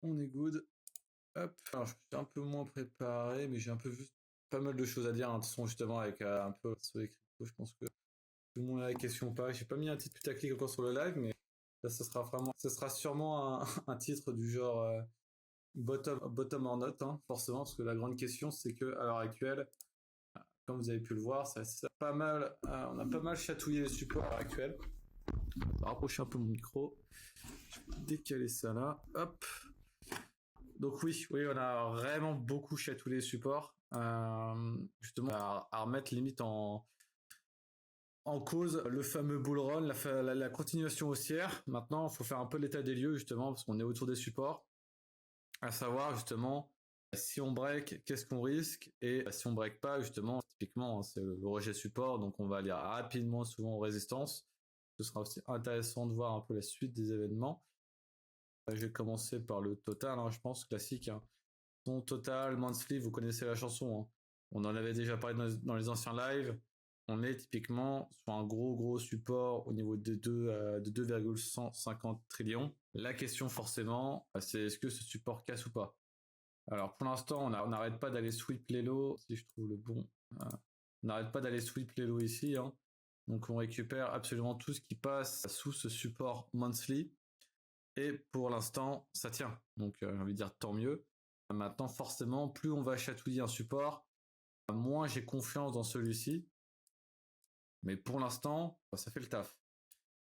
on est good. Hop, alors, je suis un peu moins préparé, mais j'ai un peu vu pas mal de choses à dire, hein, de toute façon, justement, avec un peu sur les cryptos, je pense que tout le monde a la question pas. J'ai pas mis un titre putaclic encore sur le live, mais là, ça sera sûrement un titre du genre bottom or not, hein, forcément, parce que la grande question, c'est que à l'heure actuelle, comme vous avez pu le voir, ça pas mal, on a pas mal chatouillé les supports à l'heure actuelle. Je vais rapprocher un peu mon micro. Je vais décaler ça là. Hop. Donc oui, on a vraiment beaucoup chatouillé les supports. Justement, à remettre limite en cause le fameux bull run, la continuation haussière. Maintenant, il faut faire un peu l'état des lieux, justement, parce qu'on est autour des supports. À savoir, justement, si on break, qu'est-ce qu'on risque? Et si on break pas, justement, typiquement, c'est le rejet support, donc on va aller rapidement, souvent, aux résistances. Ce sera aussi intéressant de voir un peu la suite des événements. Je vais commencer par le total, hein, je pense, classique. Hein. Son total, monthly, vous connaissez la chanson. Hein. On en avait déjà parlé dans les anciens lives. On est typiquement sur un gros support au niveau de 2,150 trillions. La question forcément, c'est est-ce que ce support casse ou pas? Alors pour l'instant, on n'arrête pas d'aller sweep les lots, si je trouve le bon. On n'arrête pas d'aller sweep les lots ici. Hein. Donc on récupère absolument tout ce qui passe sous ce support monthly. Et pour l'instant, ça tient. Donc j'ai envie de dire tant mieux. Maintenant, forcément, plus on va chatouiller un support, moins j'ai confiance dans celui-ci. Mais pour l'instant, ça fait le taf.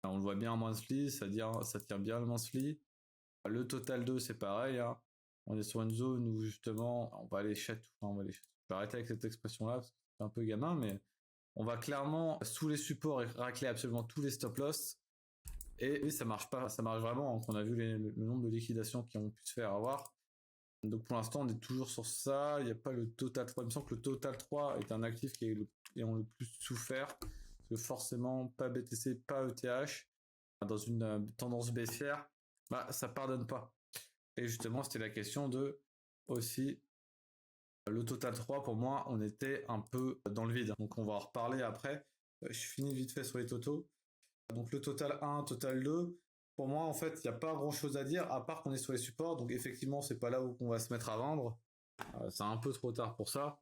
Alors, on le voit bien en monthly, ça tient bien le monthly. Le total 2, c'est pareil. Hein. On est sur une zone où justement, on va aller chatouiller. Je vais arrêter avec cette expression-là, parce que c'est un peu gamin, mais on va clairement, sous les supports, racler absolument tous les stop loss. Et ça marche pas, ça marche vraiment. Hein, on a vu le nombre de liquidations qui ont pu se faire avoir. Donc pour l'instant, on est toujours sur ça. Il n'y a pas le total 3. Il me semble que le total 3 est un actif qui ont le plus souffert. Parce que forcément, pas BTC, pas ETH, dans une tendance baissière, ça pardonne pas. Et justement, c'était la question de aussi le total 3. Pour moi, on était un peu dans le vide. Donc on va en reparler après. Je finis vite fait sur les totaux. Donc le total 1, total 2, pour moi en fait il n'y a pas grand chose à dire à part qu'on est sur les supports, donc effectivement c'est pas là où on va se mettre à vendre, c'est un peu trop tard pour ça.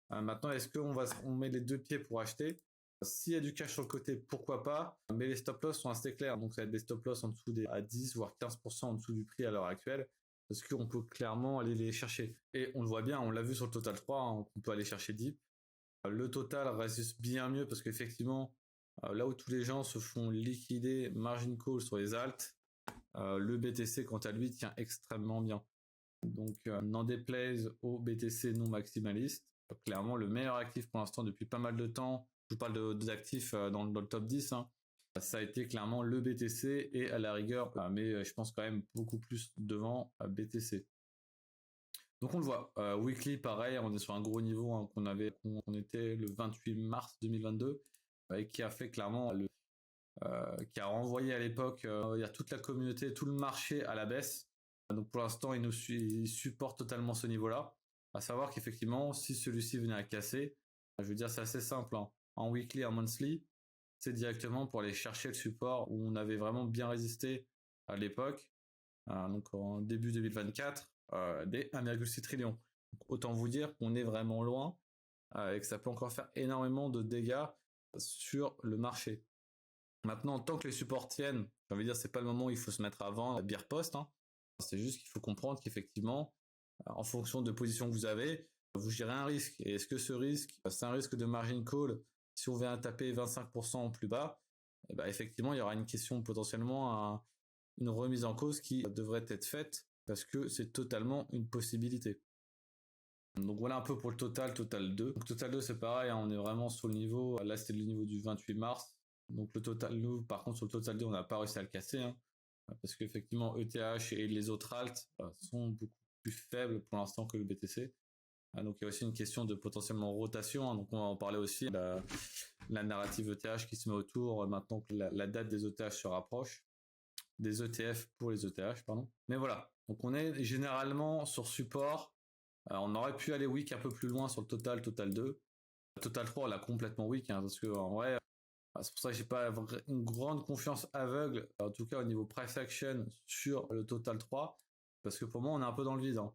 Maintenant est-ce qu'on met les deux pieds pour acheter? S'il y a du cash sur le côté, pourquoi pas, mais les stop loss sont assez clairs, donc ça va être des stop loss en dessous à 10 voire 15% en dessous du prix à l'heure actuelle, parce qu'on peut clairement aller les chercher. Et on le voit bien, on l'a vu sur le total 3, hein, on peut aller chercher deep. Le total reste bien mieux parce qu'effectivement, là où tous les gens se font liquider margin call sur les alts, le BTC quant à lui tient extrêmement bien. Donc n'en déplaise au BTC non maximaliste, clairement le meilleur actif pour l'instant depuis pas mal de temps, je vous parle d'actifs dans le top 10, hein, ça a été clairement le BTC et à la rigueur, mais je pense quand même beaucoup plus devant BTC. Donc on le voit, weekly pareil, on est sur un gros niveau hein, qu'on était le 28 mars 2022 et qui a fait clairement qui a renvoyé à l'époque toute la communauté, tout le marché à la baisse. Donc pour l'instant, il supporte totalement ce niveau-là. À savoir qu'effectivement, si celui-ci venait à casser, je veux dire c'est assez simple, hein. En weekly, en monthly, c'est directement pour aller chercher le support où on avait vraiment bien résisté à l'époque, donc en début 2024, des 1,6 trillion. Donc, autant vous dire qu'on est vraiment loin et que ça peut encore faire énormément de dégâts sur le marché. Maintenant, tant que les supports tiennent, j'ai envie de dire, c'est pas le moment où il faut se mettre à vendre à bière poste. Hein. C'est juste qu'il faut comprendre qu'effectivement, en fonction de position que vous avez, vous gérez un risque. Et est-ce que ce risque, c'est un risque de margin call si on vient taper 25% plus bas? Et effectivement, il y aura une question potentiellement une remise en cause qui devrait être faite parce que c'est totalement une possibilité. Donc voilà un peu pour le total 2. Donc total 2 c'est pareil, hein, on est vraiment sur le niveau, là c'était le niveau du 28 mars. Donc le total, nous par contre sur le total 2 on n'a pas réussi à le casser, hein, parce qu'effectivement ETH et les autres alts sont beaucoup plus faibles pour l'instant que le BTC. Donc il y a aussi une question de potentiellement rotation, hein, donc on va en parler aussi, la narrative ETH qui se met autour maintenant que la date des ETH se rapproche, des ETF pour les ETH, pardon. Mais voilà, donc on est généralement sur support. On aurait pu aller weak un peu plus loin sur le total 2. Le total 3, on l'a complètement weak, hein, parce que en vrai, c'est pour ça que j'ai pas une grande confiance aveugle, en tout cas au niveau price action sur le total 3. Parce que pour moi, on est un peu dans le vide, hein.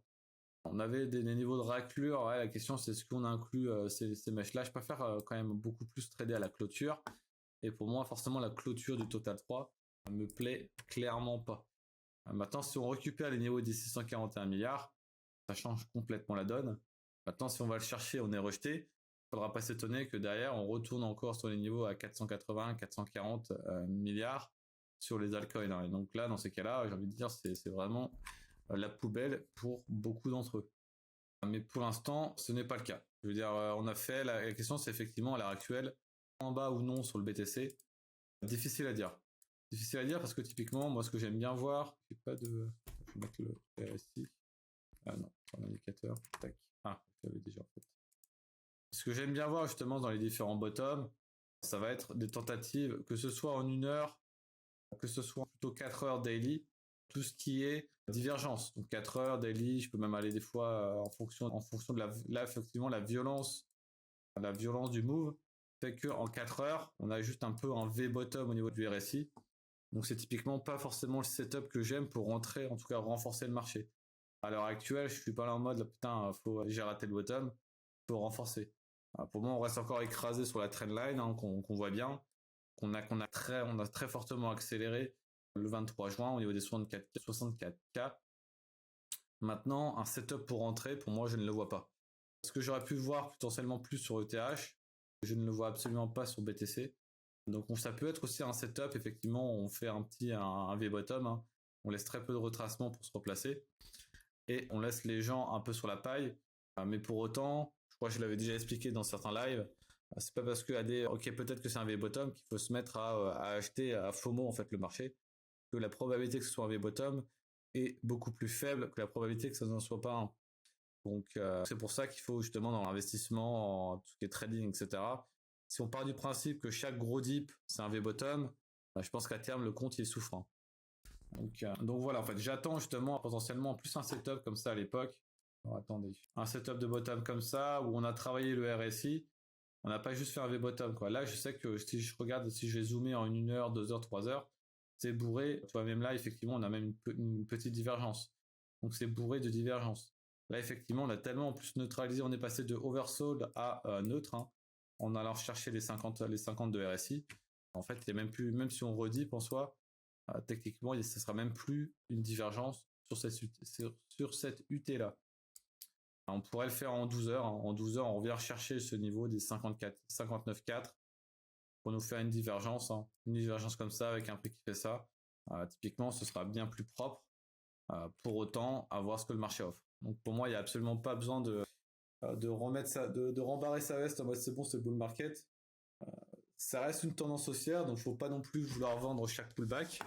On avait des niveaux de raclure, ouais, la question c'est est-ce qu'on inclut ces mèches-là. Je préfère quand même beaucoup plus trader à la clôture. Et pour moi, forcément, la clôture du Total 3 me plaît clairement pas. Maintenant, si on récupère les niveaux des 641 milliards, ça change complètement la donne. Maintenant, si on va le chercher, on est rejeté. Il ne faudra pas s'étonner que derrière, on retourne encore sur les niveaux à 480, 440 milliards sur les altcoins, hein. Et donc là, dans ces cas-là, j'ai envie de dire, c'est vraiment la poubelle pour beaucoup d'entre eux. Mais pour l'instant, ce n'est pas le cas. Je veux dire, on a fait, la question c'est effectivement à l'heure actuelle, en bas ou non sur le BTC, difficile à dire. Difficile à dire parce que typiquement, moi ce que j'aime bien voir, j'ai pas de... Je vais mettre le RSI. Ah non, c'est un indicateur. Tac. Ah, je l'avais déjà en fait. Ce que j'aime bien voir justement dans les différents bottoms, ça va être des tentatives, que ce soit en 1 heure, que ce soit plutôt 4 heures daily, tout ce qui est divergence. Donc 4 heures daily, je peux même aller des fois en fonction de là, effectivement, la violence du move fait que en 4 heures, on a juste un peu un V bottom au niveau du RSI. Donc c'est typiquement pas forcément le setup que j'aime pour rentrer, en tout cas renforcer le marché. À l'heure actuelle, je suis pas là en mode, là, putain, j'ai raté le bottom, faut renforcer. Pour moi, on reste encore écrasé sur la trendline, hein, qu'on voit bien, qu'on a très fortement accéléré le 23 juin au niveau des 64K. Maintenant, un setup pour rentrer, pour moi, je ne le vois pas. Ce que j'aurais pu voir potentiellement plus sur ETH, je ne le vois absolument pas sur BTC. Donc ça peut être aussi un setup, effectivement, on fait un V-bottom, hein. On laisse très peu de retracement pour se replacer et on laisse les gens un peu sur la paille. Mais pour autant, je crois que je l'avais déjà expliqué dans certains lives, c'est pas parce que ok, peut-être que c'est un V-bottom qu'il faut se mettre à acheter à FOMO en fait le marché, que la probabilité que ce soit un V-bottom est beaucoup plus faible que la probabilité que ça n'en soit pas un. Donc c'est pour ça qu'il faut justement dans l'investissement, en tout ce qui est trading, etc. Si on part du principe que chaque gros dip c'est un V-bottom, je pense qu'à terme le compte il est souffrant. Donc voilà, en fait, j'attends justement potentiellement plus un setup comme ça à l'époque. Alors, attendez, un setup de bottom comme ça où on a travaillé le RSI. On n'a pas juste fait un V-bottom, quoi. Là, je sais que si je regarde, si je vais zoomer en 1 heure, 2 heures, 3 heures, c'est bourré. Tu vois, même là, effectivement, on a même une petite divergence. Donc c'est bourré de divergence. Là, effectivement, on a tellement en plus neutralisé, on est passé de oversold à neutre, hein, en allant chercher les 50 de RSI. En fait, il y a même plus, même si on redip en soi, techniquement, ce sera même plus une divergence sur cette UT là. On pourrait le faire en 12 heures. En 12 heures, on vient chercher ce niveau des 59,4 pour nous faire une divergence. Une divergence comme ça avec un prix qui fait ça. Typiquement, ce sera bien plus propre. Pour autant, à voir ce que le marché offre. Donc pour moi, il n'y a absolument pas besoin de remettre ça, de rembarrer sa veste en mode c'est bon, c'est le bull market. Ça reste une tendance haussière, donc il ne faut pas non plus vouloir vendre chaque pullback.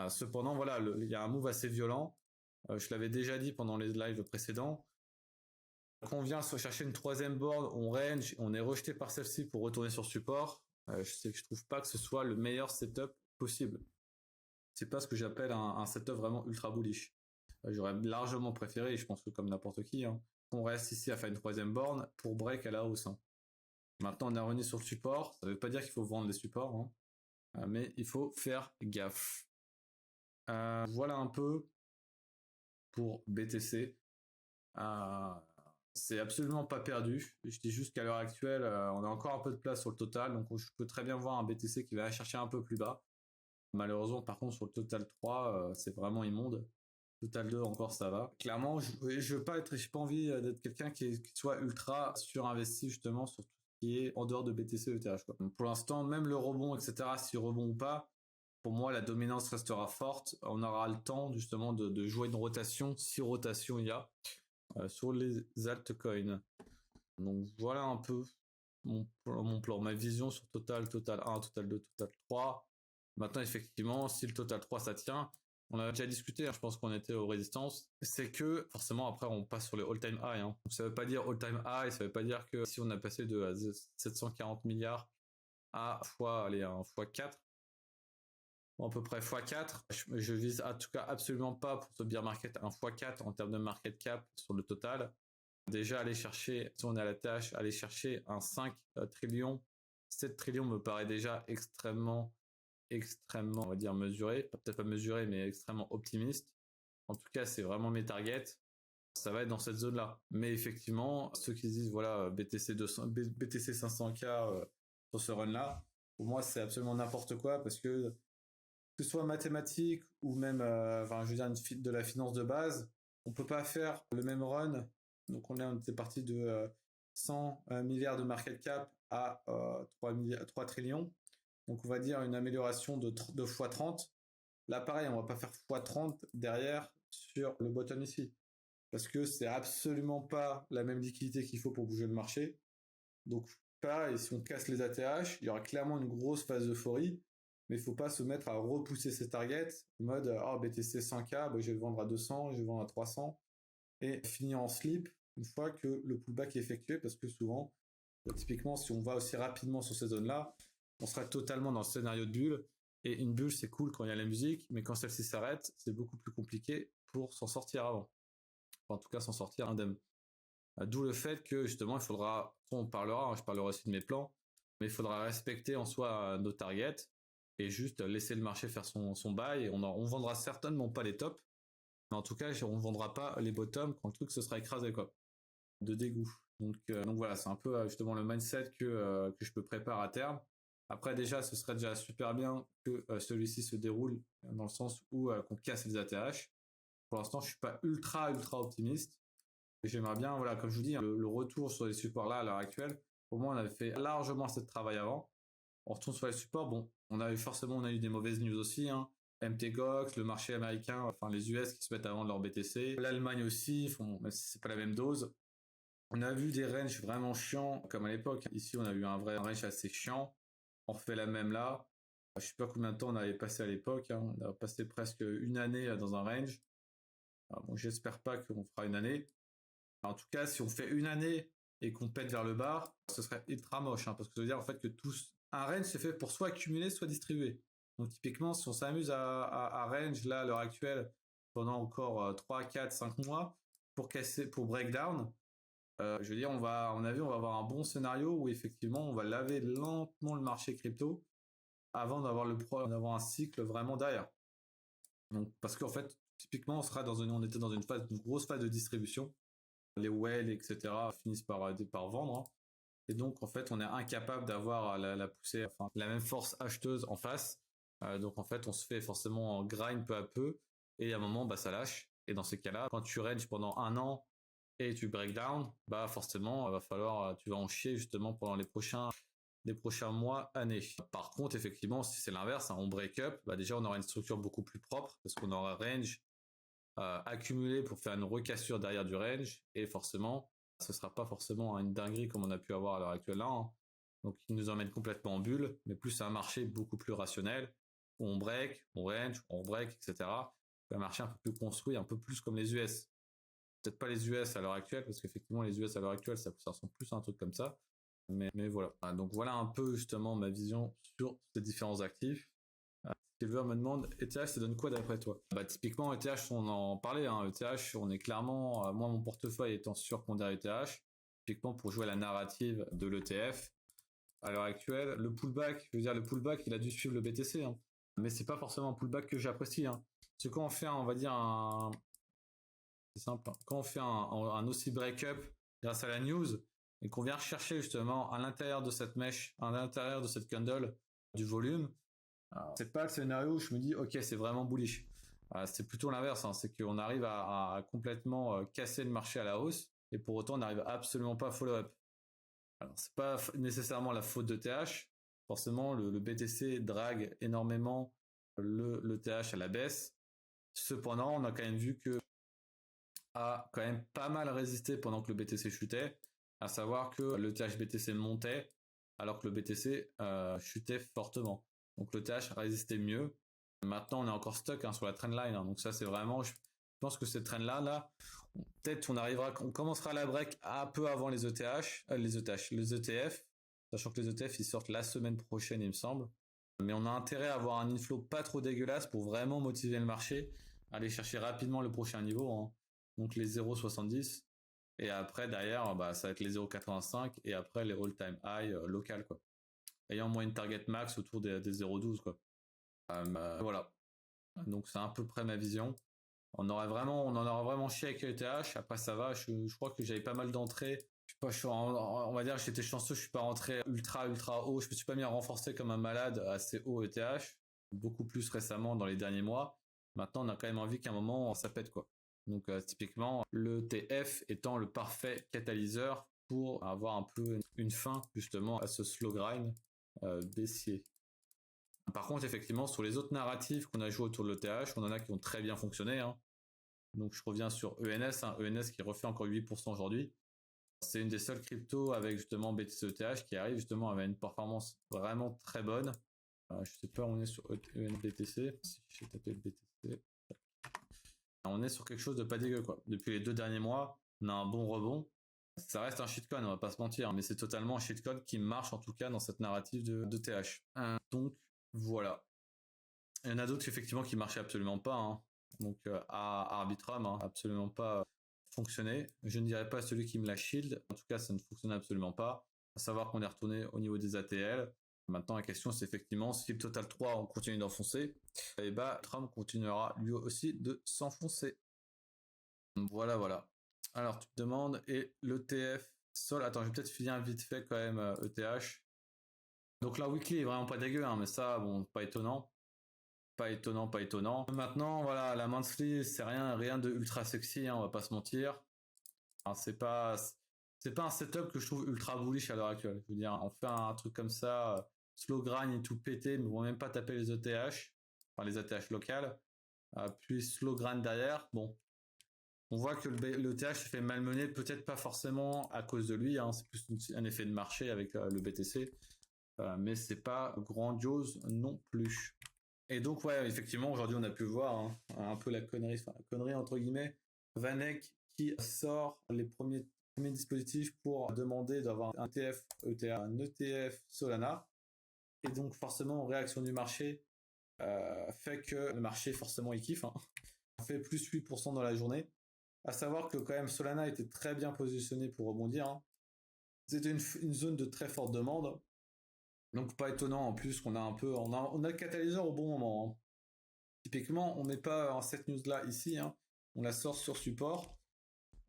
Cependant, voilà, il y a un move assez violent. Je l'avais déjà dit pendant les lives précédents. Quand on vient se chercher une troisième board, on range, on est rejeté par celle-ci pour retourner sur support. Je trouve pas que ce soit le meilleur setup possible. C'est pas ce que j'appelle un setup vraiment ultra bullish. J'aurais largement préféré, je pense que comme n'importe qui, hein, qu'on reste ici à faire une troisième borne pour break à la hausse, hein. Maintenant, on est revenu sur le support. Ça veut pas dire qu'il faut vendre les supports, hein, mais il faut faire gaffe. Voilà un peu pour BTC. C'est absolument pas perdu. Je dis juste qu'à l'heure actuelle, on a encore un peu de place sur le total, donc je peux très bien voir un BTC qui va aller chercher un peu plus bas. Malheureusement, par contre, sur le total 3, c'est vraiment immonde. Total 2, encore ça va. Clairement, je veux pas être, j'ai pas envie d'être quelqu'un qui soit ultra surinvesti justement sur tout ce qui est en dehors de BTC et ETH, quoi. Donc, pour l'instant, même le rebond, etc., si rebond ou pas, pour moi, la dominance restera forte. On aura le temps justement de jouer une rotation, si rotation il y a, sur les altcoins. Donc voilà un peu mon plan, ma vision sur Total 1, Total 2, Total 3. Maintenant, effectivement, si le Total 3 ça tient, on a déjà discuté, hein, je pense qu'on était aux résistances, c'est que forcément après on passe sur les all-time high, hein. Donc ça veut pas dire all-time high, ça veut pas dire que si on a passé de 740 milliards à un fois 4, à peu près x4, je vise en tout cas absolument pas pour ce bear market un x4 en termes de market cap sur le total. Déjà aller chercher, si on est à la tâche, aller chercher un 5 trillions, 7 trillions me paraît déjà extrêmement, on va dire mesuré, peut-être pas mesuré, mais extrêmement optimiste. En tout cas, c'est vraiment mes targets. Ça va être dans cette zone-là. Mais effectivement, ceux qui disent, voilà, BTC 200, BTC 500K sur ce run-là, pour moi, c'est absolument n'importe quoi parce que ce soit mathématique ou même, enfin, je veux dire, de la finance de base, on peut pas faire le même run. Donc, on était parti de 100 milliards de market cap à 3 trillions. Donc, on va dire une amélioration de x 30. Là, pareil, on va pas faire x 30 derrière sur le bottom ici. Parce que c'est absolument pas la même liquidité qu'il faut pour bouger le marché. Donc, pareil, si on casse les ATH, il y aura clairement une grosse phase d'euphorie, mais il faut pas se mettre à repousser ses targets, en mode, oh, BTC 100K, bah, je vais le vendre à 200, je vais le vendre à 300, et finir en slip une fois que le pullback est effectué, parce que souvent, typiquement, si on va aussi rapidement sur ces zones-là, on sera totalement dans le scénario de bulle, et une bulle, c'est cool quand il y a la musique, mais quand celle-ci s'arrête, c'est beaucoup plus compliqué pour s'en sortir avant. Enfin, en tout cas, s'en sortir indemne. D'où le fait que justement, il faudra, on parlera, hein, je parlerai aussi de mes plans, mais il faudra respecter en soi nos targets et juste laisser le marché faire son bail. On vendra certainement pas les tops, mais en tout cas, on vendra pas les bottoms quand le truc se sera écrasé, quoi, de dégoût. Donc voilà, c'est un peu justement le mindset que je peux préparer à terme. Après déjà, ce serait déjà super bien que celui-ci se déroule dans le sens où qu'on casse les ATH. Pour l'instant, je suis pas ultra optimiste. J'aimerais bien, voilà, comme je vous dis, hein, le retour sur les supports là à l'heure actuelle. Pour moi, on avait fait largement assez de travail avant. On retourne sur les supports. Bon, on a eu des mauvaises news aussi, hein. MTGOX, le marché américain, enfin les US qui se mettent à vendre leur BTC. L'Allemagne aussi, même si c'est pas la même dose. On a vu des ranges vraiment chiants, comme à l'époque. Ici, on a eu un range assez chiant. On refait la même là. Je sais pas combien de temps on avait passé à l'époque, hein. On a passé presque une année dans un range. Alors, bon, j'espère pas qu'on fera une année. En tout cas, si on fait une année et qu'on pète vers le bas, ce serait ultra moche, hein, parce que ça veut dire en fait que un range c'est fait pour soit accumuler, soit distribuer. Donc typiquement, si on s'amuse à range là à l'heure actuelle pendant encore 3, 4, 5 mois pour casser, pour breakdown, je veux dire, on va avoir un bon scénario où effectivement on va laver lentement le marché crypto avant d'avoir un cycle vraiment derrière. Donc parce qu'en fait, typiquement, on était dans une grosse phase de distribution. Les whales, etc., finissent par vendre, hein. Et donc, en fait, on est incapable d'avoir la poussée, enfin, la même force acheteuse en face. Donc, en fait, on se fait forcément en grind peu à peu. Et à un moment, bah, ça lâche. Et dans ces cas-là, quand tu ranges pendant un an et tu break down, bah, forcément, tu vas en chier justement pendant les prochains mois, années. Par contre, effectivement, si c'est l'inverse, hein, on break up, bah, déjà, on aura une structure beaucoup plus propre parce qu'on aura range, accumuler pour faire une recassure derrière du range et forcément ce sera pas forcément une dinguerie comme on a pu avoir à l'heure actuelle là, hein. Donc il nous emmène complètement en bulle, mais plus c'est un marché beaucoup plus rationnel où on break, on range, on break, etc. Un marché un peu plus construit, un peu plus comme les US. Peut-être pas les US à l'heure actuelle parce qu'effectivement les US à l'heure actuelle ça ressemble plus à un truc comme ça, mais voilà. Donc voilà un peu justement ma vision sur ces différents actifs. Silver me demande, ETH, ça donne quoi d'après toi? Bah, typiquement, ETH, on en parlait, hein. ETH, on est clairement, moi, mon portefeuille étant surpondéré ETH, typiquement pour jouer à la narrative de l'ETF. À l'heure actuelle, le pullback, je veux dire, le pullback, il a dû suivre le BTC, hein. Mais c'est pas forcément un pullback que j'apprécie, hein. Parce que quand on fait, on va dire, c'est simple, hein. Quand on fait un aussi break-up grâce à la news, et qu'on vient rechercher justement à l'intérieur de cette mèche, à l'intérieur de cette candle, du volume, c'est pas le scénario où je me dis ok c'est vraiment bullish. C'est plutôt l'inverse, hein, c'est qu'on arrive à complètement casser le marché à la hausse et pour autant on n'arrive absolument pas à follow up. Alors c'est pas nécessairement la faute de TH, forcément le BTC drague énormément le TH à la baisse. Cependant on a quand même vu que a quand même pas mal résisté pendant que le BTC chutait, à savoir que le TH BTC montait alors que le BTC chutait fortement. Donc le TH résistait mieux. Maintenant, on est encore stuck, hein, sur la trendline, hein. Donc ça, c'est vraiment, je pense que cette trend-là, peut-être on commencera la break un peu avant les les ETF, sachant que les ETF, ils sortent la semaine prochaine, il me semble. Mais on a intérêt à avoir un inflow pas trop dégueulasse pour vraiment motiver le marché, à aller chercher rapidement le prochain niveau, hein. Donc les 0,70. Et après, derrière, bah, ça va être les 0,85 et après les all-time high local, quoi. Ayant moins une target max autour des 0,12, quoi. Voilà. Donc c'est à peu près ma vision. on en aurait vraiment chié avec ETH. Après, ça va, je crois que j'avais pas mal d'entrées. Je sais pas, on va dire que j'étais chanceux, je suis pas rentré ultra haut. Je me suis pas mis à renforcer comme un malade assez haut ETH. Beaucoup plus récemment dans les derniers mois. Maintenant, on a quand même envie qu'à un moment, ça pète, quoi. Donc, typiquement, le TF étant le parfait catalyseur pour avoir un peu une fin, justement, à ce slow grind baissier. Par contre, effectivement, sur les autres narratifs qu'on a joué autour de l'ETH, on en a qui ont très bien fonctionné, hein. Donc, je reviens sur ENS, hein, ENS qui refait encore 8% aujourd'hui. C'est une des seules cryptos avec justement BTC-ETH qui arrive justement avec une performance vraiment très bonne. Je sais pas, on est sur ENBTC. Si j'ai tapé le BTC. On est sur quelque chose de pas dégueu, quoi. Depuis les 2 derniers mois, on a un bon rebond. Ça reste un shitcoin, on va pas se mentir, mais c'est totalement un shitcoin qui marche en tout cas dans cette narrative de TH. Donc voilà. Il y en a d'autres effectivement qui marchaient absolument pas, hein. Donc à Arbitrum, hein, absolument pas fonctionné. Je ne dirais pas celui qui me la shield. En tout cas, ça ne fonctionne absolument pas. À savoir qu'on est retourné au niveau des ATL. Maintenant, la question, c'est effectivement si le Total 3 on continue d'enfoncer, et bah Trump continuera lui aussi de s'enfoncer. Voilà, voilà. Alors, tu te demandes, et l'ETF Sol, attends, je vais peut-être finir vite fait quand même ETH. Donc la weekly est vraiment pas dégueu, hein, mais ça, bon, pas étonnant. Pas étonnant, pas étonnant. Maintenant, voilà, la monthly, c'est rien de ultra sexy, hein, on va pas se mentir. Alors, c'est pas un setup que je trouve ultra bullish à l'heure actuelle. Je veux dire, on fait un truc comme ça, slow grind et tout pété, mais on va même pas taper les ETH, enfin les ETH locales, puis slow grind derrière. Bon, on voit que le TH se fait malmener, peut-être pas forcément à cause de lui, hein, c'est plus un effet de marché avec le BTC, mais c'est pas grandiose non plus. Et donc ouais, effectivement, aujourd'hui on a pu voir hein, un peu la connerie entre guillemets, Vanek qui sort les premiers dispositifs pour demander d'avoir un ETF, un ETF Solana, et donc forcément réaction du marché fait que le marché forcément il kiffe, hein, fait plus 8% dans la journée. À savoir que quand même Solana était très bien positionné pour rebondir, hein. C'était une zone de très forte demande. Donc pas étonnant en plus qu'on a un peu. On a le catalyseur au bon moment, hein. Typiquement, on met pas cette news là ici, hein. On la sort sur support.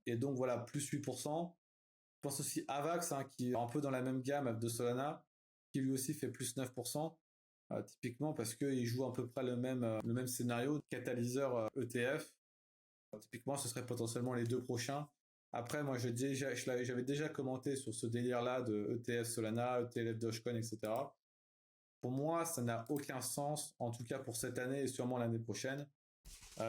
Et donc voilà, plus 8%. Je pense aussi Avax, hein, qui est un peu dans la même gamme de Solana, qui lui aussi fait plus 9%. Typiquement parce qu'il joue à peu près le même scénario, catalyseur ETF. Typiquement, ce serait potentiellement les 2 prochains. Après, moi, j'avais déjà commenté sur ce délire-là de ETF Solana, ETF Dogecoin, etc. Pour moi, ça n'a aucun sens, en tout cas pour cette année et sûrement l'année prochaine,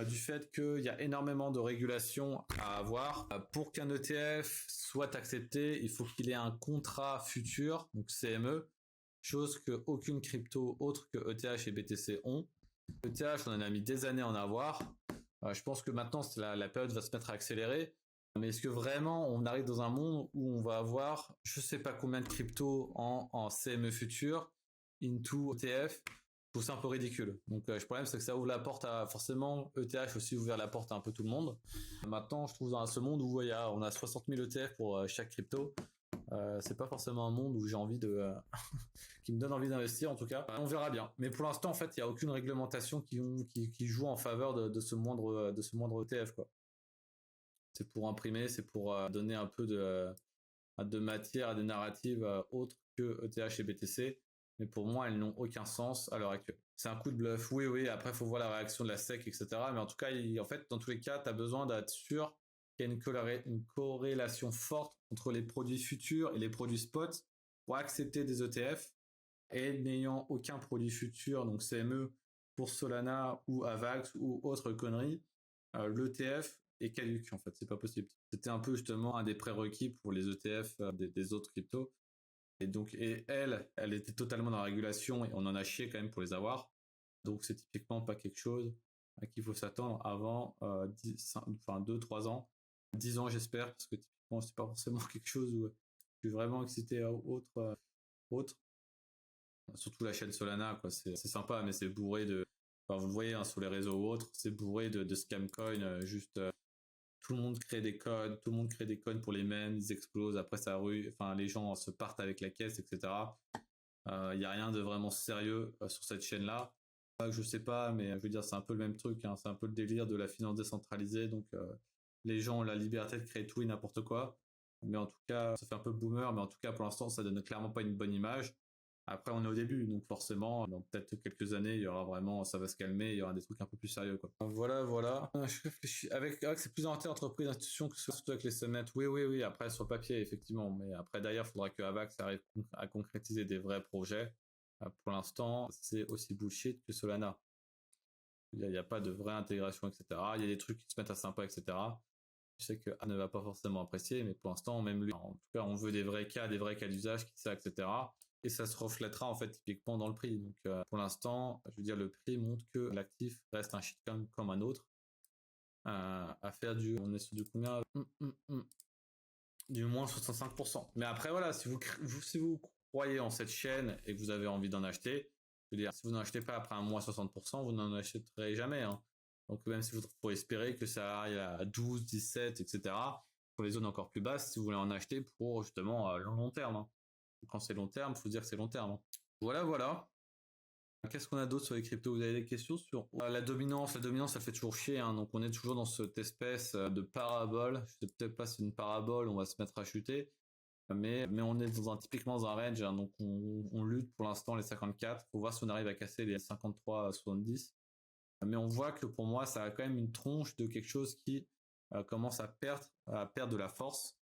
du fait qu'il y a énormément de régulations à avoir. Pour qu'un ETF soit accepté, il faut qu'il ait un contrat futur, donc CME, chose que aucune crypto autre que ETH et BTC ont. ETH, on en a mis des années à en avoir. Je pense que maintenant, la période va se mettre à accélérer. Mais est-ce que vraiment on arrive dans un monde où on va avoir je sais pas combien de cryptos en CME futur, into ETF? Je trouve ça un peu ridicule. Donc le problème c'est que ça ouvre la porte à forcément ETH aussi ouvert la porte à un peu tout le monde. Maintenant je trouve dans ce monde où on a 60 000 ETF pour chaque crypto, c'est pas forcément un monde où j'ai envie de qui me donne envie d'investir en tout cas. On verra bien. Mais pour l'instant en fait il y a aucune réglementation qui joue en faveur de ce moindre ETF quoi. C'est pour imprimer, c'est pour donner un peu de matière à des narratives autres que ETH et BTC. Mais pour moi, elles n'ont aucun sens à l'heure actuelle. C'est un coup de bluff. Oui, oui, après, il faut voir la réaction de la SEC, etc. Mais en tout cas, en fait, dans tous les cas, tu as besoin d'être sûr qu'il y a une corrélation forte entre les produits futurs et les produits spot pour accepter des ETF. Et n'ayant aucun produit futur, donc CME, pour Solana ou Avax ou autre connerie, l'ETF est caduque en fait, c'est pas possible. C'était un peu justement un des prérequis pour les ETF des autres cryptos. Et donc, elle était totalement dans la régulation et on en a chié quand même pour les avoir. Donc c'est typiquement pas quelque chose à qui il faut s'attendre avant 2-3 ans. 10 ans j'espère, parce que typiquement c'est pas forcément quelque chose où je suis vraiment excité à autre. Surtout la chaîne Solana, quoi. C'est sympa, mais c'est bourré de. Enfin, vous le voyez hein, sur les réseaux ou autres, c'est bourré de scam coins. Tout le monde crée des codes, tout le monde crée des coins pour les mêmes, ils explosent. Après, ça rue. Enfin, les gens se partent avec la caisse, etc. Il y a rien de vraiment sérieux sur cette chaîne-là. Je sais pas, mais je veux dire, c'est un peu le même truc, hein, c'est un peu le délire de la finance décentralisée, donc les gens ont la liberté de créer tout et n'importe quoi. Mais en tout cas, ça fait un peu boomer, mais en tout cas, pour l'instant, ça donne clairement pas une bonne image. Après, on est au début, donc forcément, dans peut-être quelques années, il y aura vraiment, ça va se calmer, il y aura des trucs un peu plus sérieux, quoi. Voilà, voilà. Je réfléchis. Avec c'est plus orienté entreprise, institution que ce soit surtout avec les summits. Oui, oui, oui. Après, sur papier, effectivement. Mais après, d'ailleurs, il faudra que Avax arrive à concrétiser des vrais projets. Pour l'instant, c'est aussi bullshit que Solana. Il n'y a pas de vraie intégration, etc. Il y a des trucs qui se mettent à sympa, etc. Je sais que A ne va pas forcément apprécier, mais pour l'instant, même lui, en tout cas, on veut des vrais cas d'usage, qui ça, etc. Et ça se reflètera en fait typiquement dans le prix. Donc pour l'instant, je veux dire, le prix montre que l'actif reste un shitcoin comme un autre. À faire on est sur du combien? Du moins 65%. Mais après voilà, si vous croyez en cette chaîne et que vous avez envie d'en acheter, je veux dire, si vous n'en achetez pas après un mois 60%, vous n'en achèterez jamais, hein. Donc même si vous faut espérer que ça aille à 12, 17, etc. Pour les zones encore plus basses, si vous voulez en acheter pour justement le long terme, hein. Quand c'est long terme, il faut dire que c'est long terme, hein. Voilà, voilà. Qu'est-ce qu'on a d'autre sur les cryptos? Vous avez des questions sur la dominance? La dominance, ça fait toujours chier, hein. Donc on est toujours dans cette espèce de parabole. Je sais peut-être pas si c'est une parabole, on va se mettre à chuter. Mais on est typiquement dans un range, hein. Donc on lutte pour l'instant les 54. Faut voir si on arrive à casser les 53 à 70. Mais on voit que pour moi, ça a quand même une tronche de quelque chose qui commence à perdre de la force.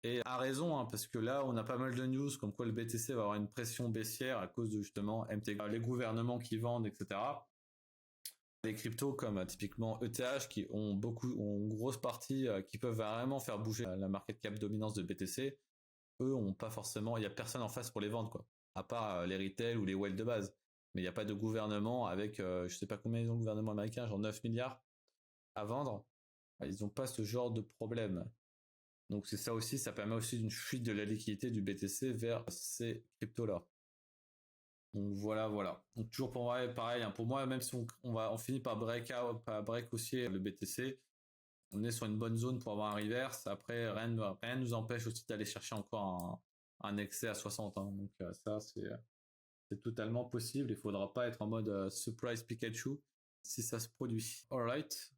Et a raison, hein, parce que là, on a pas mal de news comme quoi le BTC va avoir une pression baissière à cause de justement les gouvernements qui vendent, etc. Les cryptos comme typiquement ETH qui ont une grosse partie qui peuvent vraiment faire bouger la market cap dominance de BTC, eux ont pas forcément, il y a personne en face pour les vendre, quoi. À part les retail ou les whales de base. Mais il n'y a pas de gouvernement avec, je sais pas combien ils ont le gouvernement américain, genre 9 milliards à vendre. Ils n'ont pas ce genre de problème. Donc c'est ça aussi, ça permet aussi d'une fuite de la liquidité du BTC vers ces cryptos-là. Donc voilà, voilà. Donc toujours pour moi, pareil, hein, pour moi, même si on finit par break out, par break aussi le BTC, on est sur une bonne zone pour avoir un reverse. Après, rien ne nous empêche aussi d'aller chercher encore un excès à 60, hein. Donc ça, c'est totalement possible. Il faudra pas être en mode surprise Pikachu si ça se produit. Alright.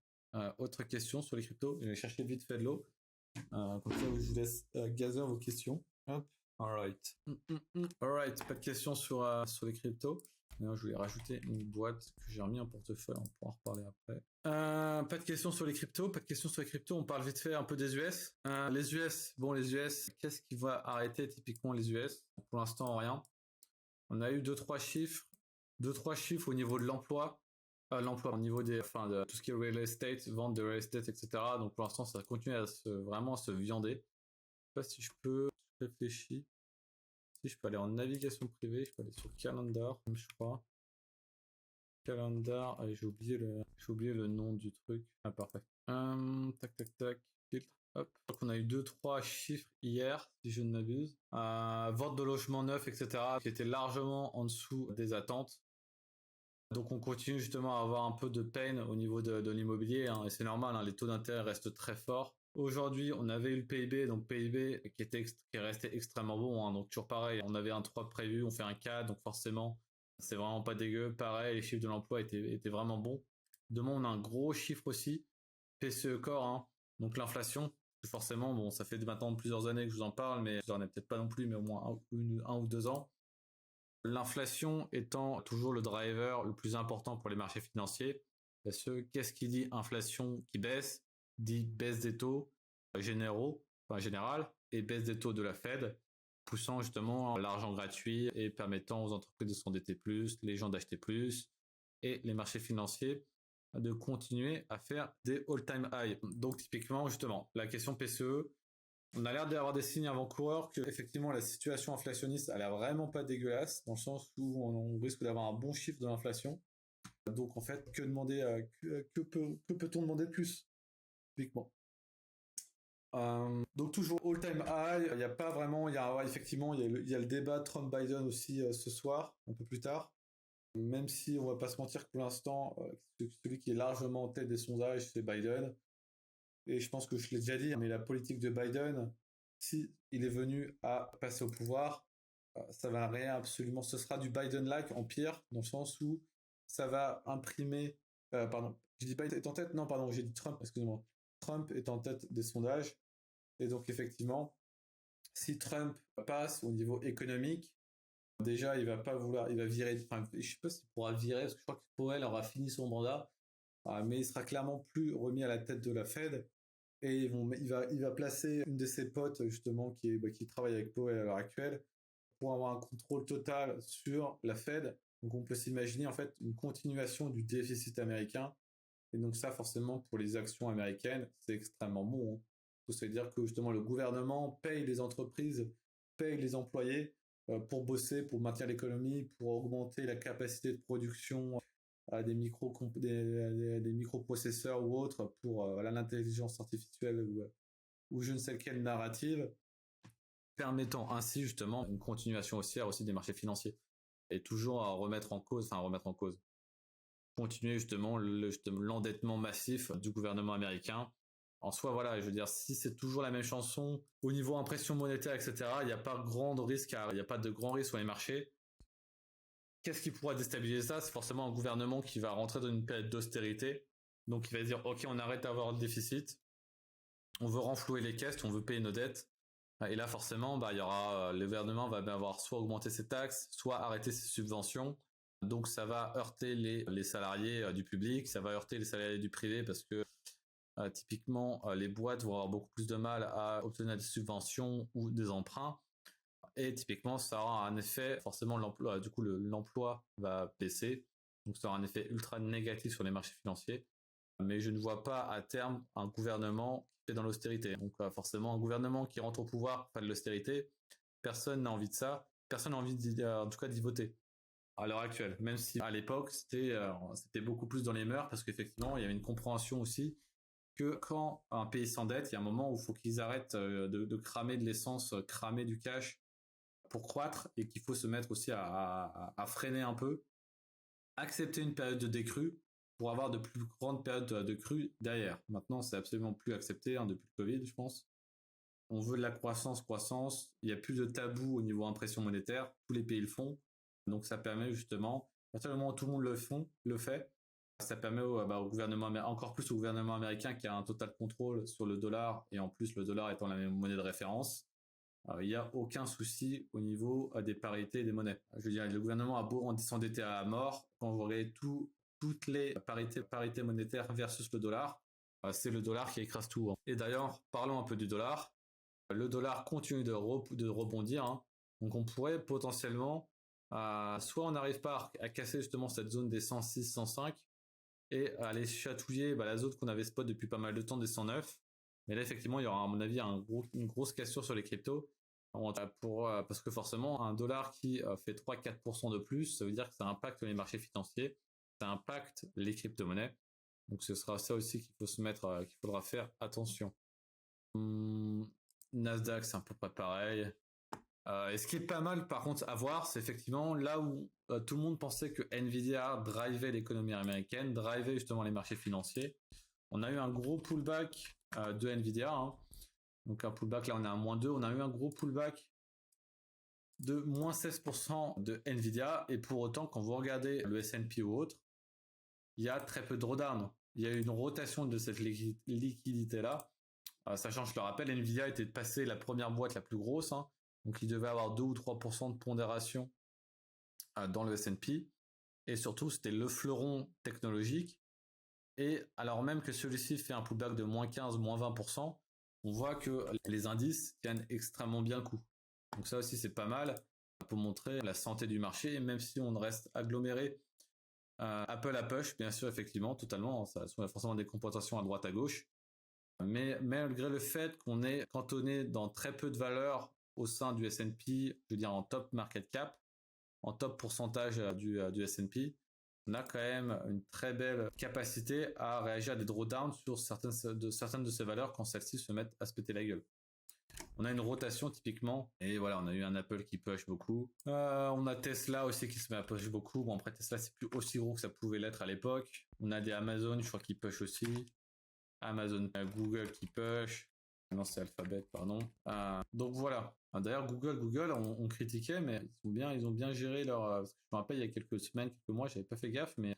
Autre question sur les cryptos. Je vais chercher vite fait de l'eau. Comme ça, je vous laisse gazer vos questions. Hop. Alright. Alright. Pas de questions sur les cryptos. D'ailleurs, je voulais rajouter une boîte que j'ai remis en portefeuille. On pourra en reparler après. Pas de questions sur les cryptos. Pas de questions sur les cryptos. On parle vite fait un peu des US. Les US. Bon, les US. Qu'est-ce qui va arrêter typiquement les US? Pour l'instant, rien. On a eu deux trois chiffres au niveau de l'emploi. L'emploi au niveau de tout ce qui est real estate, vente de real estate, etc. Donc pour l'instant, ça continue vraiment à se viander. Je sais pas si je peux, je réfléchis. Si je peux aller en navigation privée, je peux aller sur Calendar, je crois. Calendar, allez, j'ai oublié le nom du truc. Ah, parfait. Tac, tac, tac, filtre. Hop. Donc on a eu 2-3 chiffres hier, si je ne m'abuse. Vente de logements neufs, etc., qui étaient largement en dessous des attentes. Donc on continue justement à avoir un peu de peine au niveau de l'immobilier, hein, et c'est normal, hein, les taux d'intérêt restent très forts. Aujourd'hui, on avait eu le PIB, donc PIB qui est resté extrêmement bon, hein, donc toujours pareil, on avait un 3 prévu, on fait un 4, donc forcément, c'est vraiment pas dégueu. Pareil, les chiffres de l'emploi étaient vraiment bons. Demain, on a un gros chiffre aussi, PCE Core, hein, donc l'inflation. Forcément, bon, ça fait maintenant plusieurs années que je vous en parle, mais j'en ai peut-être pas non plus, mais au moins un ou deux ans. L'inflation étant toujours le driver le plus important pour les marchés financiers, parce que qu'est-ce qui dit inflation qui baisse, dit baisse des taux général, et baisse des taux de la Fed, poussant justement l'argent gratuit et permettant aux entreprises de s'endetter plus, les gens d'acheter plus, et les marchés financiers de continuer à faire des all-time high. Donc typiquement justement, la question PCE, on a l'air d'avoir des signes avant-coureurs que effectivement la situation inflationniste elle a vraiment pas dégueulasse, dans le sens où on risque d'avoir un bon chiffre de l'inflation. Donc en fait, que peut-on demander de plus, typiquement. Donc toujours all-time high, il n'y a pas vraiment, effectivement il y a le débat Trump-Biden aussi ce soir, un peu plus tard. Même si on va pas se mentir que pour l'instant, celui qui est largement en tête des sondages, c'est Biden. Et je pense que je l'ai déjà dit, mais la politique de Biden, si il est venu à passer au pouvoir, ça va rien absolument. Ce sera du Biden-like en pire, dans le sens où ça va imprimer, pardon, je dis pas est en tête, non, pardon, j'ai dit Trump, excusez-moi. Trump est en tête des sondages, et donc effectivement, si Trump passe au niveau économique, déjà il va pas vouloir, il va virer, enfin, je sais pas s'il pourra virer, parce que je crois que Powell aura fini son mandat, mais il sera clairement plus remis à la tête de la Fed, et il va placer une de ses potes justement qui travaille avec Powell à l'heure actuelle pour avoir un contrôle total sur la Fed. Donc on peut s'imaginer en fait une continuation du déficit américain. Et donc ça forcément pour les actions américaines, c'est extrêmement bon, hein. Ça veut dire que justement le gouvernement paye les entreprises, paye les employés pour bosser, pour maintenir l'économie, pour augmenter la capacité de production à des microprocesseurs ou autres pour l'intelligence artificielle ou je ne sais quelle narrative, permettant ainsi justement une continuation haussière aussi des marchés financiers et toujours à remettre en cause, continuer justement l'endettement massif du gouvernement américain. En soi, voilà, je veux dire, si c'est toujours la même chanson au niveau impression monétaire, etc., il n'y a pas il n'y a pas de grand risque sur les marchés. Qu'est-ce qui pourra déstabiliser ça? C'est forcément un gouvernement qui va rentrer dans une période d'austérité. Donc il va dire, ok, on arrête d'avoir de déficit, on veut renflouer les caisses, on veut payer nos dettes. Et là, forcément, il y aura, le gouvernement va avoir soit augmenté ses taxes, soit arrêté ses subventions. Donc, ça va heurter les salariés du public, ça va heurter les salariés du privé parce que typiquement, les boîtes vont avoir beaucoup plus de mal à obtenir des subventions ou des emprunts. Et typiquement, ça aura un effet, forcément, l'emploi, du coup, l'emploi va baisser. Donc, ça aura un effet ultra négatif sur les marchés financiers. Mais je ne vois pas à terme un gouvernement qui fait dans l'austérité. Donc, forcément, un gouvernement qui rentre au pouvoir fait de l'austérité, personne n'a envie de ça. Personne n'a envie, en tout cas, d'y voter à l'heure actuelle. Même si à l'époque, c'était beaucoup plus dans les mœurs parce qu'effectivement, il y avait une compréhension aussi que quand un pays s'endette, il y a un moment où il faut qu'ils arrêtent de cramer de l'essence, cramer du cash pour croître et qu'il faut se mettre aussi à freiner un peu, accepter une période de décrue pour avoir de plus grandes périodes de crue derrière. Maintenant, c'est absolument plus accepté depuis le Covid, je pense. On veut de la croissance, croissance. Il n'y a plus de tabou au niveau impression monétaire. Tous les pays le font. Donc, ça permet justement, à partir du moment où tout le monde le fait, ça permet au gouvernement, encore plus au gouvernement américain qui a un total contrôle sur le dollar et en plus le dollar étant la même monnaie de référence. Il n'y a aucun souci au niveau des parités des monnaies. Je veux dire, le gouvernement a beau s'endetter à mort, quand vous regardez toutes les parités monétaires versus le dollar, c'est le dollar qui écrase tout, hein. Et d'ailleurs, parlons un peu du dollar. Le dollar continue de rebondir, hein. Donc on pourrait potentiellement, soit on n'arrive pas à casser justement cette zone des 106, 105 et aller chatouiller la zone qu'on avait spot depuis pas mal de temps des 109. Mais là, effectivement, il y aura, à mon avis, une grosse cassure sur les cryptos. Parce que forcément, un dollar qui fait 3-4% de plus, ça veut dire que ça impacte les marchés financiers, ça impacte les crypto-monnaies. Donc ce sera ça aussi qu'il faudra faire attention. Nasdaq, c'est un peu pas pareil. Et ce qui est pas mal, par contre, à voir, c'est effectivement là où tout le monde pensait que Nvidia drivait l'économie américaine, drivait justement les marchés financiers. On a eu un gros pullback de Nvidia, hein. Donc un pullback, là on est à -2. On a eu un gros pullback de -16% de Nvidia. Et pour autant, quand vous regardez le S&P ou autre, il y a très peu de drawdown. Il y a eu une rotation de cette liquidité-là. Sachant, je le rappelle, Nvidia était passé la première boîte la plus grosse, hein. Donc il devait avoir 2 ou 3% de pondération dans le S&P. Et surtout, c'était le fleuron technologique. Et alors même que celui-ci fait un pullback de -15, -20%, on voit que les indices tiennent extrêmement bien le coup. Donc ça aussi, c'est pas mal pour montrer la santé du marché. Et même si on reste aggloméré Apple à push, bien sûr, effectivement, totalement, ça a forcément des compensations à droite à gauche. Mais malgré le fait qu'on est cantonné dans très peu de valeurs au sein du S&P, je veux dire en top market cap, en top pourcentage du S&P, on a quand même une très belle capacité à réagir à des drawdowns sur certaines de ces valeurs quand celles-ci se mettent à se péter la gueule. On a une rotation typiquement, et voilà, on a eu un Apple qui push beaucoup. On a Tesla aussi qui se met à push beaucoup. Bon, après Tesla, c'est plus aussi gros que ça pouvait l'être à l'époque. On a des Amazon, je crois, qui push aussi. Amazon, Google qui push. Non, c'est Alphabet, pardon. Donc voilà. D'ailleurs, Google, on critiquait, mais ils ont bien géré leur. Parce que je me rappelle, il y a quelques semaines, quelques mois, j'avais pas fait gaffe, mais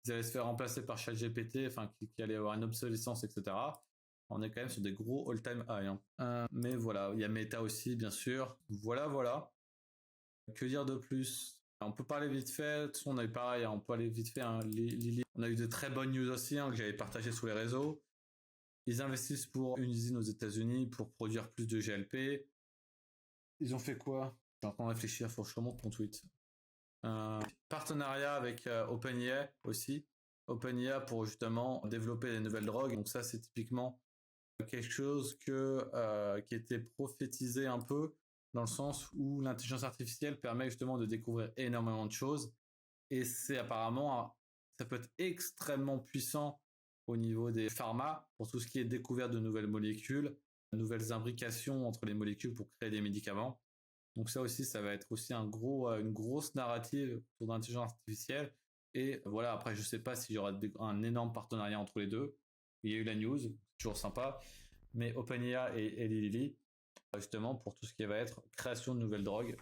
ils allaient se faire remplacer par ChatGPT, enfin, qui allait avoir une obsolescence, etc. On est quand même sur des gros all-time high. Hein. Mais voilà, il y a Meta aussi, bien sûr. Voilà. Que dire de plus? On peut parler vite fait. De toute façon, on a eu pareil, hein, on peut aller vite fait. Hein, Lily. On a eu de très bonnes news aussi, hein, que j'avais partagées sur les réseaux. Ils investissent pour une usine aux États-Unis pour produire plus de GLP. Ils ont fait quoi? Je suis en train de réfléchir, il faut que je remonte mon tweet. Partenariat avec OpenAI aussi. OpenAI pour justement développer des nouvelles drogues. Donc ça, c'est typiquement quelque chose qui était prophétisé un peu dans le sens où l'intelligence artificielle permet justement de découvrir énormément de choses. Et c'est apparemment, ça peut être extrêmement puissant au niveau des pharma pour tout ce qui est découverte de nouvelles molécules, de nouvelles imbrications entre les molécules pour créer des médicaments. Donc ça aussi, ça va être aussi une grosse narrative sur l'intelligence artificielle. Et voilà, après, je sais pas s'il y aura un énorme partenariat entre les deux. Il y a eu la news, toujours sympa. Mais OpenAI et Lilly, justement, pour tout ce qui va être création de nouvelles drogues,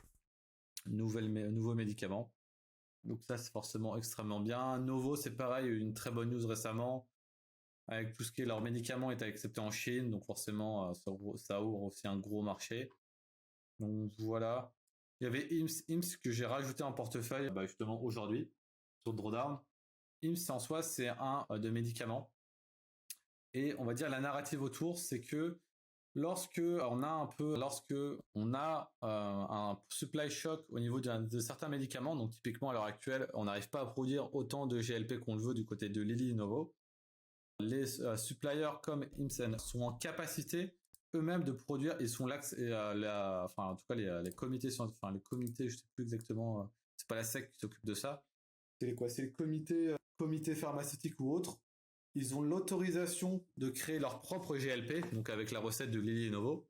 nouveaux médicaments. Donc ça, c'est forcément extrêmement bien. Novo, c'est pareil, il y a eu une très bonne news récemment, avec tout ce qui est leurs médicaments étaient acceptés en Chine, donc forcément, ça ouvre aussi un gros marché. Donc voilà. Il y avait IMS que j'ai rajouté en portefeuille, justement aujourd'hui, sur Drawdown. IMS en soi, c'est un de médicaments. Et on va dire la narrative autour, c'est que lorsque on a un supply shock au niveau de certains médicaments, donc typiquement à l'heure actuelle, on n'arrive pas à produire autant de GLP qu'on le veut du côté de Lilly et Novo, les suppliers comme Imsen sont en capacité eux-mêmes de produire, ils sont là, en tout cas les comités, enfin les comités, je sais plus exactement, c'est pas la SEC qui s'occupe de ça, c'est les quoi, c'est les comités pharmaceutiques ou autres. Ils ont l'autorisation de créer leur propre GLP, donc avec la recette de Lilly et Novo.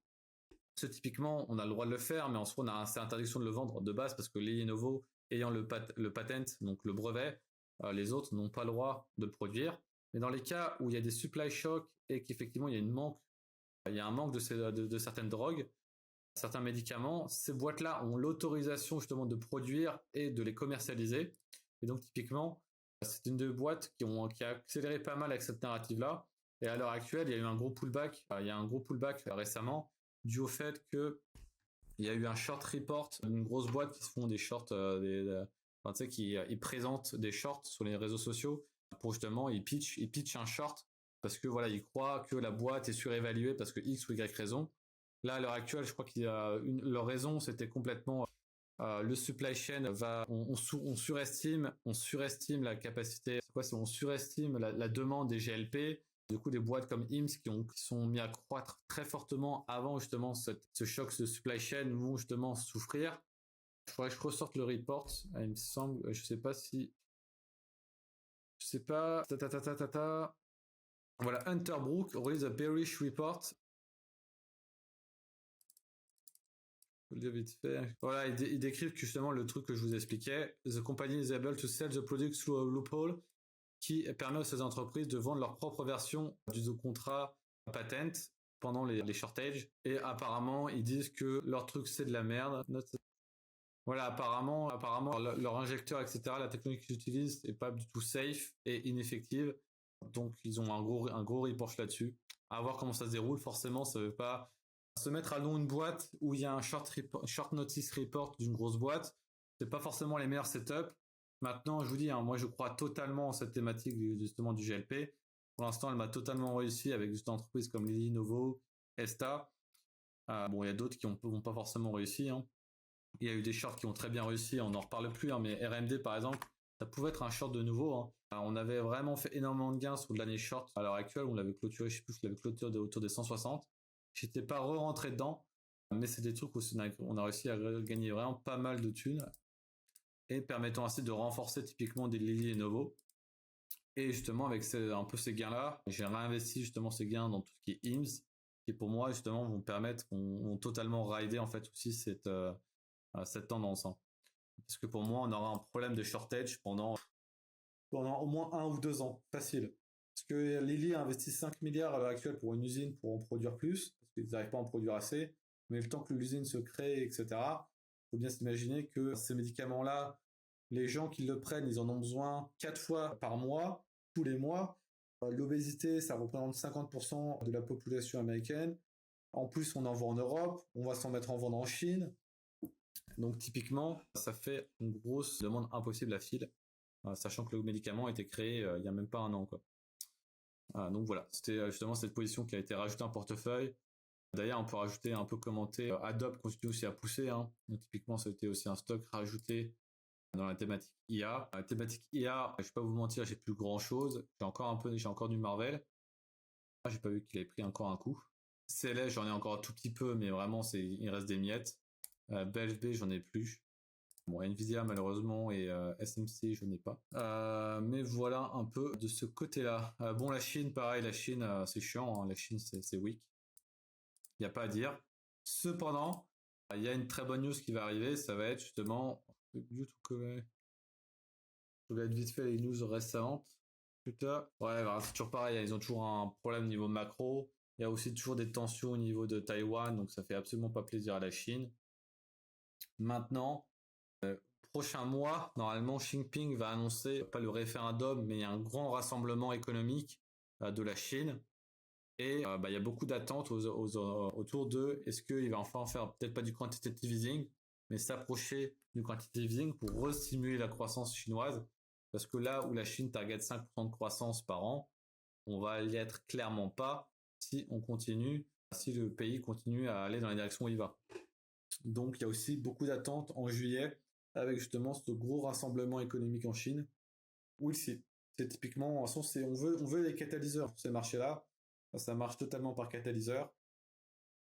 Typiquement, on a le droit de le faire, mais en soi, on a cette interdiction de le vendre de base parce que Lilly et Novo, ayant le patent, donc le brevet, les autres n'ont pas le droit de le produire. Mais dans les cas où il y a des supply shocks et qu'effectivement il y a un manque de certaines drogues, certains médicaments, ces boîtes-là ont l'autorisation justement de produire et de les commercialiser. Et donc typiquement, c'est une des boîtes qui a accéléré pas mal avec cette narrative-là. Et à l'heure actuelle, il y a eu un gros pullback. Il y a un gros pullback récemment dû au fait que il y a eu un short report d'une grosse boîte qui se font des shorts, ils présentent des shorts sur les réseaux sociaux pour justement ils pitchent un short parce que voilà ils croient que la boîte est surévaluée parce que X ou Y raison. Là à l'heure actuelle, je crois qu'il y a leur raison, c'était complètement le supply chain on surestime la capacité, on surestime la demande des GLP. Du coup, des boîtes comme IMS qui sont mis à croître très fortement avant justement ce choc de supply chain vont justement souffrir. Il faudrait que je ressorte le report. Il me semble, je sais pas. Voilà, Hunterbrook release a bearish report. Le vite fait. Voilà, ils décrivent justement le truc que je vous expliquais. The company is able to sell the product through a loophole qui permet à ces entreprises de vendre leur propre version du contrat patent pendant les shortages. Et apparemment, ils disent que leur truc c'est de la merde. Voilà, apparemment, leur injecteur, etc., la technologie qu'ils utilisent est pas du tout safe et ineffective. Donc, ils ont un gros report là-dessus. À voir comment ça se déroule. Forcément, ça veut pas se mettre à long une boîte où il y a un short notice report d'une grosse boîte. C'est pas forcément les meilleurs setups. Maintenant, je vous dis, hein, moi, je crois totalement en cette thématique justement du GLP. Pour l'instant, elle m'a totalement réussi avec des entreprises comme Lilly, Novo, Esta. Bon, il y a d'autres qui n'ont pas forcément réussi. Hein. Il y a eu des shorts qui ont très bien réussi, on n'en reparle plus, hein, mais RMD par exemple, ça pouvait être un short de nouveau. Hein. On avait vraiment fait énormément de gains sur de l'année short. À l'heure actuelle, on l'avait clôturé, je sais plus, je l'avais clôturé autour des 160. J'étais pas re-rentré dedans, mais c'est des trucs où on a réussi à gagner vraiment pas mal de thunes et permettant ainsi de renforcer typiquement des Lilly et Novo. Et justement, avec un peu ces gains-là, j'ai réinvesti justement ces gains dans tout ce qui est IMS, qui pour moi justement vont totalement rider en fait aussi cette tendance. Hein. Parce que pour moi, on aura un problème de shortage pendant au moins 1 ou 2 ans, facile. Parce que Lilly a investi 5 milliards à l'heure actuelle pour une usine pour en produire plus. Parce qu'ils n'arrivent pas à en produire assez, mais le temps que l'usine se crée, etc., il faut bien s'imaginer que ces médicaments-là, les gens qui le prennent, ils en ont besoin 4 fois par mois, tous les mois. L'obésité, ça représente 50% de la population américaine. En plus, on en vend en Europe, on va s'en mettre en vente en Chine. Donc typiquement, ça fait une grosse demande impossible à fil, sachant que le médicament a été créé il n'y a même pas un an, quoi. Donc voilà, c'était justement cette position qui a été rajoutée en portefeuille. D'ailleurs, on peut rajouter un peu commenté, Adobe continue aussi à pousser, hein. Donc, typiquement, c'était aussi un stock rajouté dans la thématique IA. La thématique IA, je vais pas vous mentir, j'ai plus grand chose. J'ai encore du Marvel. J'ai pas vu qu'il ait pris encore un coup. CLS, j'en ai encore un tout petit peu, mais vraiment, il reste des miettes. BLB, j'en ai plus. Bon, Nvidia malheureusement et SMC, je n'ai pas. Mais voilà un peu de ce côté-là. Bon, la Chine, pareil, la Chine, c'est chiant, hein. La Chine, c'est weak. Il n'y a pas à dire. Cependant, il y a une très bonne news qui va arriver, ça va être justement... Je regarde vite fait les news récentes. Putain. Ouais, bah, c'est toujours pareil, ils ont toujours un problème au niveau macro. Il y a aussi toujours des tensions au niveau de Taïwan, donc ça fait absolument pas plaisir à la Chine. Maintenant, prochain mois, normalement, Xi Jinping va annoncer, pas le référendum, mais un grand rassemblement économique de la Chine. Et il y a beaucoup d'attentes autour de est-ce qu'il va enfin faire peut-être pas du quantitative easing, mais s'approcher du quantitative easing pour restimuler la croissance chinoise. Parce que là où la Chine target 5% de croissance par an, on va y être clairement pas si le pays continue à aller dans la direction où il va. Donc il y a aussi beaucoup d'attentes en juillet avec justement ce gros rassemblement économique en Chine où c'est typiquement, on veut des catalyseurs pour ces marchés-là. Ça marche totalement par catalyseur.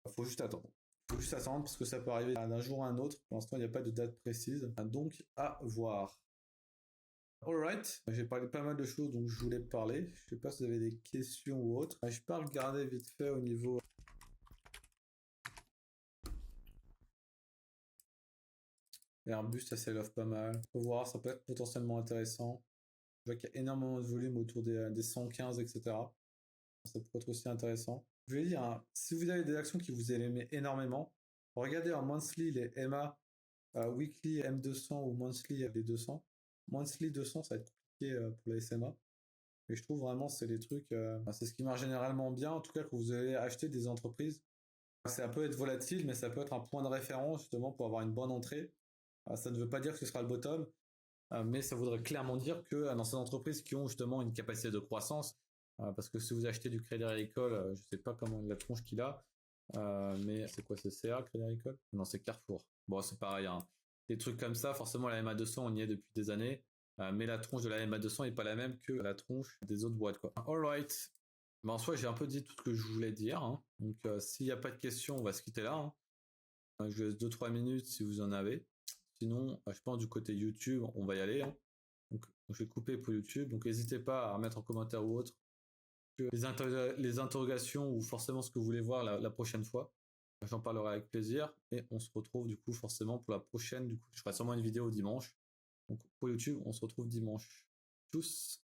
Faut juste attendre. Faut juste attendre parce que ça peut arriver d'un jour à un autre. Pour l'instant, il n'y a pas de date précise. Donc, à voir. Alright, j'ai parlé pas mal de choses dont je voulais parler. Je sais pas si vous avez des questions ou autres. Je peux regarder vite fait au niveau... Airbus, ça s'élève pas mal. Faut voir, ça peut être potentiellement intéressant. Je vois qu'il y a énormément de volume autour des 115, etc. Ça pourrait être aussi intéressant. Je vais dire, hein, si vous avez des actions qui vous aimez énormément, regardez en monthly les EMA, weekly M200 ou monthly les 200. Monthly 200, ça va être compliqué pour la SMA. Mais je trouve vraiment c'est des trucs, c'est ce qui marche généralement bien, en tout cas quand vous allez acheter des entreprises. Ça peut être volatile, mais ça peut être un point de référence justement pour avoir une bonne entrée. Ça ne veut pas dire que ce sera le bottom, mais ça voudrait clairement dire que dans ces entreprises qui ont justement une capacité de croissance, parce que si vous achetez du Crédit Agricole, je sais pas comment la tronche qu'il a, mais c'est quoi, c'est CA, Crédit Agricole? Non, c'est Carrefour. Bon, c'est pareil, hein. Des trucs comme ça, forcément la MA200, on y est depuis des années, mais la tronche de la MA200 est pas la même que la tronche des autres boîtes, quoi. Alright. Ben, en soi, j'ai un peu dit tout ce que je voulais dire, hein. Donc, s'il n'y a pas de questions, on va se quitter là, hein. Je vous laisse 2-3 minutes si vous en avez. Sinon, je pense du côté YouTube, on va y aller, hein. Donc, je vais couper pour YouTube. Donc, n'hésitez pas à remettre en commentaire ou autre les interrogations ou forcément ce que vous voulez voir la prochaine fois. J'en parlerai avec plaisir. Et on se retrouve du coup forcément pour la prochaine. Du coup, je ferai sûrement une vidéo dimanche. Donc, pour YouTube, on se retrouve dimanche. Tchuss!